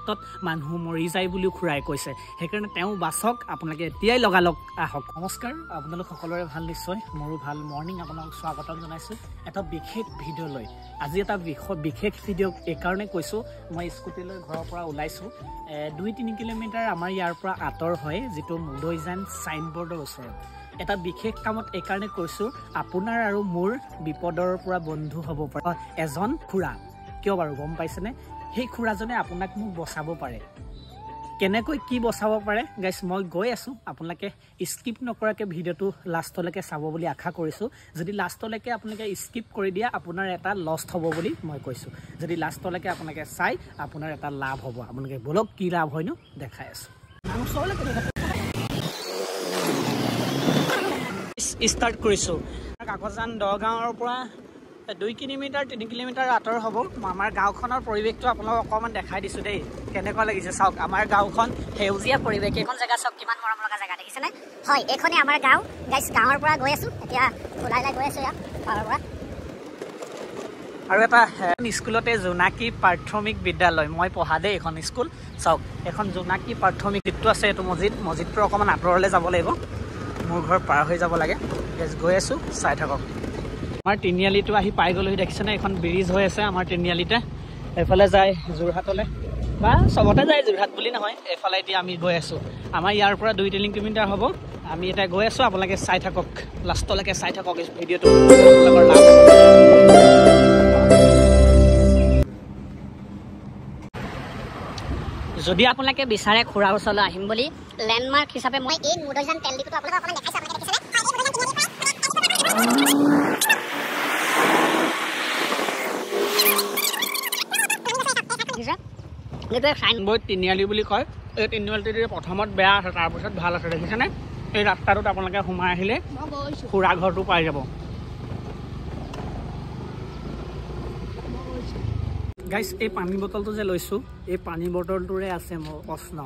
ক্ষেত্ৰত মানুহ মৰি যায় বুলিও খুৰাই কৈছে সেইকাৰণে তেওঁ বাছক আপোনালোকে এতিয়াই লগালগ আহক নমস্কাৰ আপোনালোক সকলোৰে ভাল নিশ্চয় মোৰো ভাল মৰ্নিং আপোনাক স্বাগতম জনাইছোঁ এটা বিশেষ ভিডিঅ' লৈ আজি এটা বিশেষ ভিডিঅ' এই কাৰণে কৈছোঁ মই স্কুটিলৈ ঘৰৰ পৰা ওলাইছোঁ 2-3 কিলোমিটাৰ আমাৰ ইয়াৰ পৰা আঁতৰ হয় যিটো মুদৈজান চাইনবোৰ্ডৰ ওচৰত এটা বিশেষ কামত এই কাৰণে কৈছোঁ আপোনাৰ আৰু মোৰ বিপদৰ পৰা বন্ধু হ'ব পাৰে এজন খুৰা কিয় বাৰু গম পাইছেনে সেই খুৰাজনে আপোনাক মোক বচাব পাৰে কেনেকৈ কি বচাব পাৰে গাইছ মই গৈ আছোঁ আপোনালোকে স্কিপ নকৰাকৈ ভিডিঅ'টো লাষ্টলৈকে চাব বুলি আশা কৰিছোঁ যদি লাষ্টলৈকে আপোনালোকে স্কিপ কৰি দিয়া আপোনাৰ এটা লষ্ট হ'ব বুলি মই কৈছোঁ যদি লাষ্টলৈকে আপোনালোকে চাই আপোনাৰ এটা লাভ হ'ব আপোনালোকে বলক কি লাভ হয়নো দেখাই আছোঁ ষ্টাৰ্ট কৰিছোঁ কাকজান দগাঁৱৰ পৰা 2 কিলোমিটাৰ 3 কিলোমিটাৰ আঁতৰ হ'ব আমাৰ গাঁওখনৰ পৰিৱেশটো আপোনালোকক অকণমান দেখাই দিছোঁ দেই কেনেকুৱা লাগিছে চাওক আমাৰ গাঁওখন সেউজীয়া পৰিৱেশ এইখন জেগা চাওক কিমান মৰম লগা জেগা দেখিছেনে হয় এইখনেই আমাৰ গাঁও গাইছ গাঁৱৰ পৰা গৈ আছোঁ এতিয়া ওলাই গৈ আছোঁ ইয়াত গাঁৱৰ পৰা আৰু এটা স্কুলতে জোনাকী প্ৰাথমিক বিদ্যালয় মই পঢ়া দেই এইখন স্কুল চাওক এখন জোনাকী প্ৰাথমিক যিটো আছে এইটো মছজিদটোৰ অকণমান আঁতৰলৈ যাব লাগিব মোৰ ঘৰ পাৰ হৈ যাব লাগে গৈ আছোঁ চাই থাকক আমাৰ তিনিআলিটো আহি পাই গ'লোহি দেখিছেনে এখন ব্ৰিজ হৈ আছে আমাৰ তিনিআলিতে এইফালে যায় যোৰহাটলৈ বা চবতে যায় যোৰহাট বুলি নহয় এইফালে এতিয়া আমি গৈ আছোঁ আমাৰ ইয়াৰ পৰা 2-3 কিলোমিটাৰ হ'ব আমি এতিয়া গৈ আছোঁ আপোনালোকে চাই থাকক লাষ্টলৈকে চাই থাকক ভিডিঅ'টো যদি আপোনালোকে বিচাৰে খুৰাৰ ওচৰলৈ আহিম বুলি লেণ্ডমাৰ্ক হিচাপে মই এই মুদৈজান তেল ডিপুটো আপোনালোকক অকণমান দেখাইছোঁ আপোনালোকে তিনিআলি বুলি কয় এই তিনিআলিটো প্ৰথমত বেয়া আছে তাৰপিছত ভাল আছে দেখিছেনে এই ৰাস্তাটোত আপোনালোকে সোমাই আহিলে খুৰা ঘৰটো পাই যাব গাইছ এই পানী বটলটো যে লৈছোঁ এই পানী বটলটোৰে আছে মোৰ প্ৰশ্ন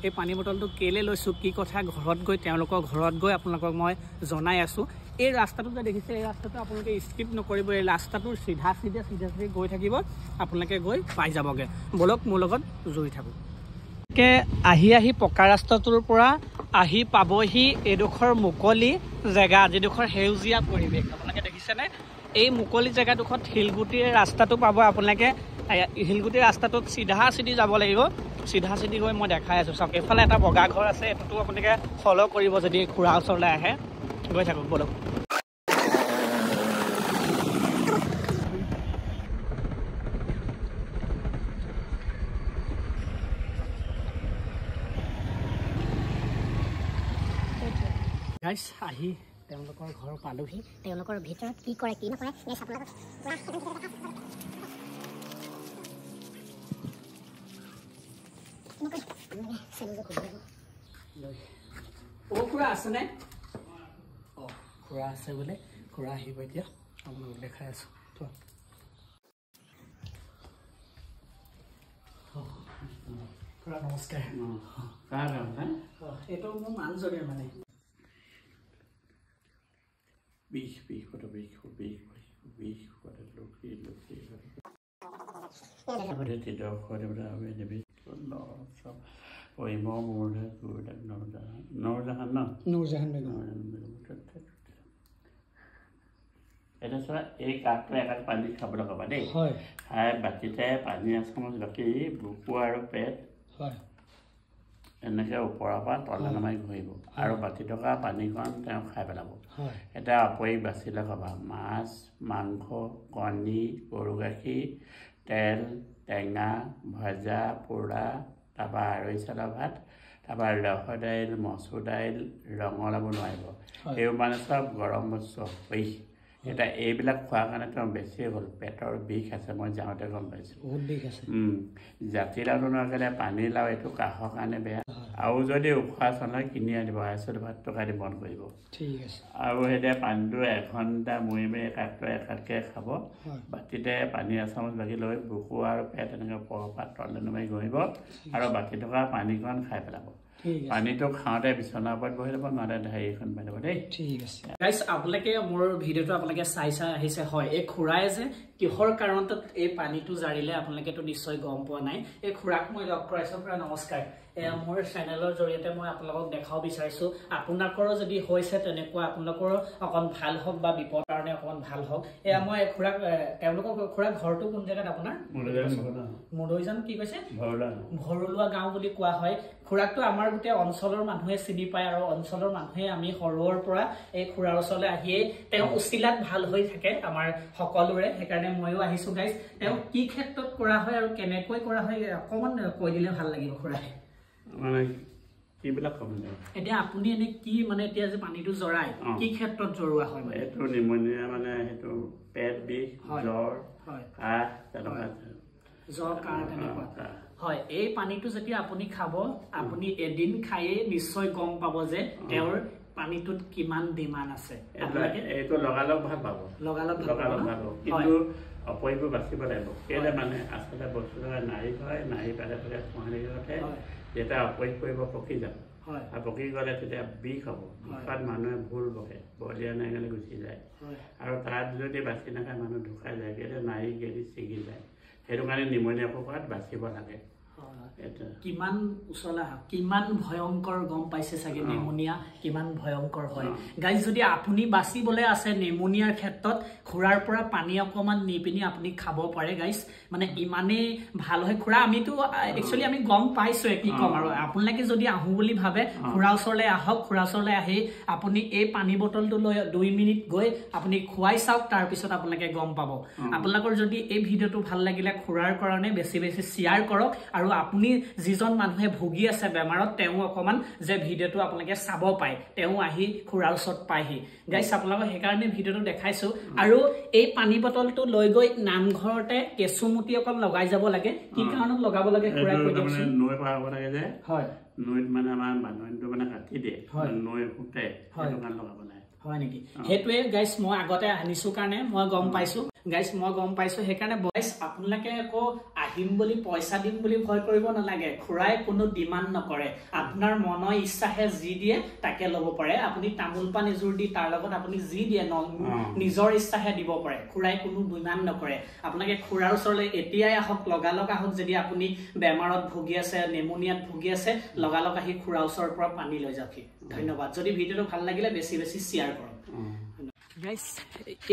এই পানী বটলটো কেলৈ লৈছোঁ কি কথা ঘৰত গৈ তেওঁলোকৰ ঘৰত গৈ আপোনালোকক মই জনাই আছোঁ এই ৰাস্তাটো যে দেখিছে এই ৰাস্তাটো আপোনালোকে স্কিপ নকৰিব এই ৰাস্তাটোৰ চিধা গৈ থাকিব আপোনালোকে গৈ পাই যাবগৈ বলক মোৰ লগত জড়ি থাকক আহি পকা ৰাস্তাটোৰ পৰা আহি পাবহি এইডোখৰ মুকলি জেগা যিডোখৰ সেউজীয়া পৰিৱেশ আপোনালোকে দেখিছেনে এই মুকলি জেগাডোখৰত শিলগুটিৰ ৰাস্তাটো পাব আপোনালোকে শিলগুটিৰ ৰাস্তাটোত চিধি যাব লাগিব চিধি গৈ মই দেখাই আছোঁ চাওক এইফালে এটা বগা ঘৰ আছে এইটোতো আপোনালোকে ফ'ল' কৰিব যদি খুৰা ওচৰলৈ আহে গৈ থাকক বলক গাইছ আহি তেওঁলোকৰ ঘৰ পালোহি তেওঁলোকৰ ভিতৰত কি কৰে কি নকৰে খুৰা আছেনে খুৰা আছে বোলে খুৰা আহিব এতিয়া আপোনালোক দেখাই আছোঁ খুৰা নমস্কাৰ এইটো মোৰ মানুহজনীৰ মানে বিষ এটা চোৱা এই কাপটো একাপ পানী খাব লগাবা দেই খাই বাতিতে পানী এচামুচ বাকি বুকু আৰু পেট এনেকৈ ওপৰৰ পৰা তলে নমাই ঘঁহিব আৰু বাতি থকা পানীকণ তেওঁ খাই পেলাব এটা আপৰি বাচিলে খাবা মাছ মাংস কণী গৰু গাখীৰ তেল টেঙা ভজা পোৰা তাৰপৰা আৰৈ চাউলৰ ভাত তাৰপৰা ৰহৰ দাইল মচুৰ দাইল ৰঙালাও নোৱাৰিব এইবোৰ মানে চব গৰম বস্তু বিষ এটা এইবিলাক খোৱাৰ কাৰণে তেওঁ বেছি হ'ল পেটৰ বিষ আছে মই যাওঁতে গম পাইছোঁ বহুত বিষ আছে জাতিলাওটো নগ'লে পানীলাও এইটো কাহৰ কাৰণে বেয়া আৰু যদি উখোৱা চাউল কিনি আনিব 250 টকা দি বন্ধ কৰিব ঠিক আছে আৰু সেইদৰে পানীটো 1 ঘণ্টা মুৰি কাটটো একাটকৈ খাব বাতিতে পানী এচামুচ বাকি লৈ বুকু আৰু পেট এনেকৈ ওপৰৰ পৰা তললৈ নমাই ঘঁহিব আৰু বাকী থকা পানীকণ খাই পেলাব পানীটো খাওঁতে বিচনাৰ ওপৰত বহি ল'ব, নহ'লে হেৰিখন পাই ল'ব দেই। ঠিক আছে গাইজ, আপোনালোকে মোৰ ভিডিঅ'টো আপোনালোকে চাই আহিছে হয়। এই খুৰাই যে কিহৰ কাৰণত এই পানীটো জাৰিলে আপোনালোকেতো নিশ্চয় গম পোৱা নাই। এই খুৰাক মই লগ কৰাইছোঁ। খুৰা নমস্কাৰ। মোৰ চেনেলৰ জৰিয়তে মই আপোনালোকক দেখাব বিচাৰিছোঁ, আপোনালোকৰো যদি হৈছে তেনেকুৱা আপোনালোকৰো অকণ ভাল হওক বা বিপদৰ কাৰণে অকণমান ভাল হওক। মই খুৰাক তেওঁলোকক খুৰাক ঘৰটো কোন জেগাত আপোনাৰ? মুদৈজান কি কৈছে? ভৰুলোৱা গাঁও বুলি কোৱা হয়। খুৰাকটো আমাৰ গোটেই অঞ্চলৰ মানুহে চিনি পায় আৰু অঞ্চলৰ মানুহে আমি সৰুৰ পৰা এই খুৰাৰ ওচৰলৈ আহিয়ে তেওঁ উচিলাত ভাল হৈ থাকে আমাৰ সকলোৰে। সেইকাৰণে ময়ো আহিছোঁ গাইজ। তেওঁ কি ক্ষেত্ৰত কৰা হয় আৰু কেনেকৈ কৰা হয় অকণমান কৈ দিলে ভাল লাগিব খুৰাই। মানে কিবিলাক কম এতিয়া আপুনি এনে কি মানে এতিয়া যে পানীটো জৰাই কি ক্ষেত্ৰত জৰুৱা হয়? মানে এইটো নিমনিয়া, মানে সেইটো পেট বিষ, জ্বৰ, কাহ, তেনেকুৱা জ্বৰ কাহ তেনেকুৱা হয়। এই পানীটো যেতিয়া আপুনি খাব, আপুনি এদিন খায়ে নিশ্চয় গম পাব যে তেওঁৰ পানীটোত কিমান ডিমাণ্ড আছে। এইটো লগালগ ভাল পাব, লগালগ ভাল পাব, কিন্তু অপৰিবোৰ বাচিব লাগিব। কেলে মানে আচলতে বস্তুটো নাৰী হয়, নাৰী পালে পালে কুঁহাৰী উঠে, যেতিয়া অপৰিক কৰিব পকি যাব আৰু পকি গ'লে তেতিয়া বিষ হ'ব। বিষত মানুহে ভুল বহে, বলিয়া নাই গ'লে গুচি যায় আৰু তাত যদি বাচি নাখায় মানুহ ঢুকাই যায়, কেলে নাৰী গেলি ছিগি যায়। সেইটো কাৰণে নিমনিয়া কুকুৰাত বাচিব লাগে। কিমান উচলা কিমান ভয়ংকৰ গম পাইছে চাগে নেমুনিয়া কিমান ভয়ংকৰ হয় গাইজ। যদি আপুনি বাচিবলৈ আছে নেমুনিয়াৰ ক্ষেত্ৰত খুৰাৰ পৰা পানী অকণমান নি পিনি আপুনি খাব পাৰে গাইজ। মানে ইমানেই ভাল হয় খুৰা। আমিতো একচুৱেলি আমি গম পাইছোৱে, কি ক'ম আৰু। আপোনালোকে যদি আহোঁ বুলি ভাবে খুৰাৰ ওচৰলৈ আহক। খুৰাৰ ওচৰলৈ আহি আপুনি এই পানী বটলটো লৈ 2 মিনিট গৈ আপুনি খুৱাই চাওক, তাৰপিছত আপোনালোকে গম পাব। আপোনালোকৰ যদি এই ভিডিঅ'টো ভাল লাগিলে খুৰাৰ কাৰণে বেছি বেছি শ্বেয়াৰ কৰক আৰু আপুনি যিজন মানুহে ভুগি আছে বেমাৰত তেওঁ অকণমান যে ভিডিঅ'টো আপোনালোকে চাব পায়, তেওঁ আহি খুৰাৰ ওচৰত পায়হি গাইজ। আপোনালোকক সেইকাৰণে ভিডিঅ'টো দেখাইছোঁ। আৰু এই পানী বটলটো লৈ গৈ নামঘৰতে কেঁচুমুটি অকণ লগাই যাব লাগে। কি কাৰণত লগাব লাগে খুৰাই কৈ দিয়কচোন। নৈ পাৰ হ'ব লাগে যে, হয় নৈত মানে আমাৰ মানুহেটো মানে কাটি দিয়ে, নৈ ফুটে, সেইটো কাৰণে লগাব লাগে। হয় নেকি? সেইটোৱে গাইজ মই আগতে আনিছোঁ কাৰণে মই গম পাইছোঁ গাইজ, মই গম পাইছোঁ। সেইকাৰণে গাইজ আপোনালোকে আকৌ আহিম বুলি পইচা দিম বুলি ভয় কৰিব নালাগে। খুৰাই কোনো ডিমাণ্ড নকৰে, আপোনাৰ মনৰ ইচ্ছাহে যি দিয়ে তাকে ল'ব পাৰে। আপুনি তামোল পাণ এযোৰ দি তাৰ লগত আপুনি যি দিয়ে নিজৰ ইচ্ছাহে দিব পাৰে। খুৰাই কোনো ডিমাণ্ড নকৰে। আপোনালোকে খুৰাৰ ওচৰলৈ এতিয়াই আহক, লগালগ আহক। যদি আপুনি বেমাৰত ভুগি আছে, নেমুনিয়াত ভুগি আছে, লগালগ আহি খুৰাৰ ওচৰৰ পৰা পানী লৈ যাওক। ধন্যবাদ। যদি ভিডিঅ'টো ভাল লাগিলে বেছি বেছি শ্বেয়াৰ কৰক গাইজ।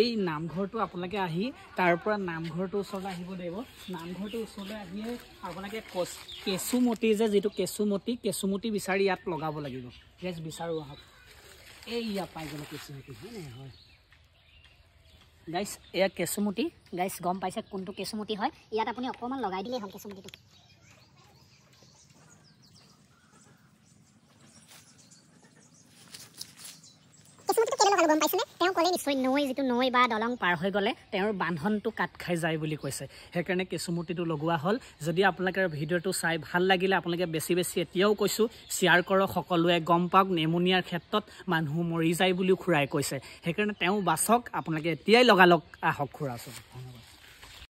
এই নামঘৰটো আপোনালোকে আহি তাৰ পৰা নামঘৰটোৰ ওচৰলৈ আহিব লাগিব। নামঘৰটোৰ ওচৰলৈ আহিয়ে আপোনালোকে কেঁচুমতি যে যিটো কেঁচুমতি বিচাৰি ইয়াত লগাব লাগিব গাইজ। বিচাৰোঁ আহক। এই ইয়াত পাই গ'লে কেঁচুমতি হয় নাই? হয় গাইজ, এয়া কেঁচুমতি গাইজ। গম পাইছে কোনটো কেঁচুমতি হয়? ইয়াত আপুনি অকণমান লগাই দিলেই হ'ল কেঁচুমতিটো। গম পাইছেনে? তেওঁ ক'লে নিশ্চয় নৈ, যিটো নৈ বা দলং পাৰ হৈ গ'লে তেওঁৰ বান্ধনটো কাট খাই যায় বুলি কৈছে। সেইকাৰণে কেঁচুমতিটো লগোৱা হ'ল। যদি আপোনালোকে ভিডিঅ'টো চাই ভাল লাগিলে আপোনালোকে বেছি বেছি এতিয়াও কৈছোঁ শ্বেয়াৰ কৰক। সকলোৱে গম পাওক নেমুনিয়াৰ ক্ষেত্ৰত মানুহ মৰি যায় বুলিও খুৰাই কৈছে। সেইকাৰণে তেওঁ বাচক। আপোনালোকে এতিয়াই লগালগ আহক খুৰা ওচৰত।